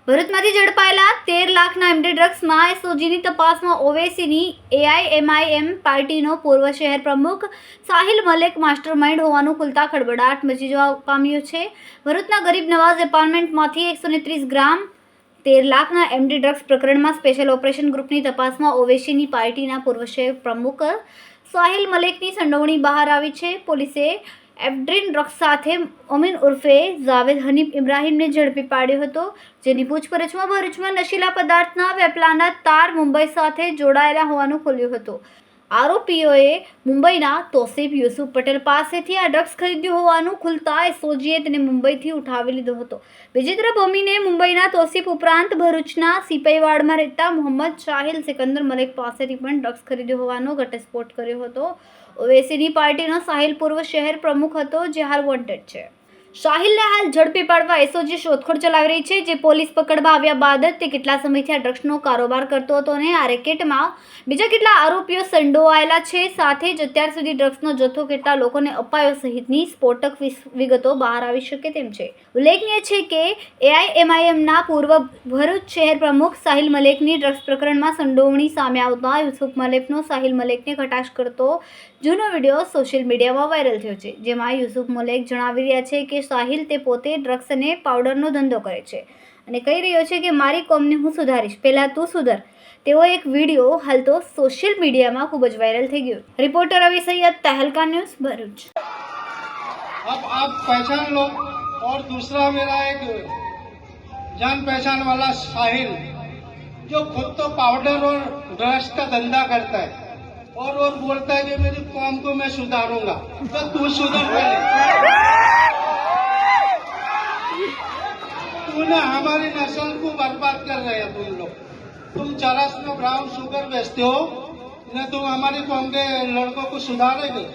ભરૂચમાંથી ઝડપાયેલા 13 લાખના એમડી ડ્રગ્સમાં એસઓજીની તપાસમાં ઓવેસીની એઆઈએમઆઈએમ પાર્ટીનો પૂર્વ શહેર પ્રમુખ સાહિલ મલેક માસ્ટર માઇન્ડ હોવાનું ખુલતા ખળબળાટ મચી જવા પામ્યો છે. ભરૂચના ગરીબ નવાઝ એપાર્ટમેન્ટમાંથી 130 ગ્રામ 13 લાખના એમડી ડ્રગ્સ પ્રકરણમાં સ્પેશિયલ ઓપરેશન ગ્રુપની તપાસમાં ઓવેસીની પાર્ટીના પૂર્વ શહેર પ્રમુખ સાહિલ મલેકની સંડોવણી બહાર આવી છે. પોલીસે એફડ્રીન ડ્રગ્સ સાથે અમીન ઉર્ફે જાવેદ હનીફ ઇબ્રાહીમને ઝડપી પાડ્યો હતો, જેની પૂછપરછમાં ભરૂચમાં નશીલા પદાર્થના વેપલાના તાર મુંબઈ સાથે જોડાયેલા હોવાનું ખુલ્યું હતું. આરોપીઓએ મુંબઈના તોસીફ યુસુફ પટેલ પાસેથી આ ડ્રગ્સ ખરીદ્યું હોવાનું ખુલતા એસઓજીએ તેને મુંબઈથી ઉઠાવી લીધો હતો. બીજી તરફ અમીને મુંબઈના તોસીફ ઉપરાંત ભરૂચના સિપાઈવાડમાં રહેતા મોહમ્મદ શાહિલ સિકંદર મલેક પાસેથી પણ ડ્રગ્સ ખરીદ્યો હોવાનો ઘટસ્ફોટ કર્યો હતો. ઓવેસીની પાર્ટીનો સાહિલ પૂર્વ શહેર પ્રમુખ હતો, જે હાલ વોન્ટેડ છે. શાહિલને હાલ ઝડપી પાડવા એસઓજી શોધખોળ ચલાવી રહી છે, જે પોલીસ પકડવા આવ્યા બાદ જ તે કેટલા સમયથી આ ડ્રગ્સનો કારોબાર કરતો હતો અને આ રેકેટમાં બીજા કેટલા આરોપીઓ સંડોવાયેલા છે, સાથે જ અત્યાર સુધી ડ્રગ્સનો જથ્થો કેટલા લોકોને અપાયો સહિતની સ્ફોટક વિગતો બહાર આવી શકે તેમ છે. ઉલ્લેખનીય છે કે એઆઈએમઆઈએમના પૂર્વ ભરૂચ શહેર પ્રમુખ સાહિલ મલેકની ડ્રગ્સ પ્રકરણમાં સંડોવણી સામે આવતા યુસુફ મલેકનો સાહિલ મલેકને કટાક્ષ કરતો જૂનો વિડીયો સોશિયલ મીડિયામાં વાયરલ થયો છે, જેમાં યુસુફ મલેક જણાવી રહ્યા છે કે સાહિલ તે પોતે ડ્રગ્સ અને પાવડરનો ધંધો કરે છે અને કહી રહ્યો છે કે મારી કોમને હું સુધારીશ, પહેલાં તું સુધર. તેવો એક વિડીયો હાલ તો સોશિયલ મીડિયામાં ખૂબ જ વાયરલ થઈ ગયો. રિપોર્ટર રવિ સૈયદ, તહેલકા ન્યૂઝ, ભરૂચ. अब आप पहचान लो. और दूसरा मेरा एक जान पहचान वाला साहिल, जो खुद तो पाउडर और ड्रग्स का धंधा करता है और बोलता है कि मेरी कौम को मैं सुधारूंगा. तो तू सुधर पहले. तूने हमारी नस्ल को बर्बाद कर रहे हैं तुम लोग. तुम चरस में ब्राउन शुगर बेचते हो, न तुम हमारी कौम के लड़कों को सुधारेंगे.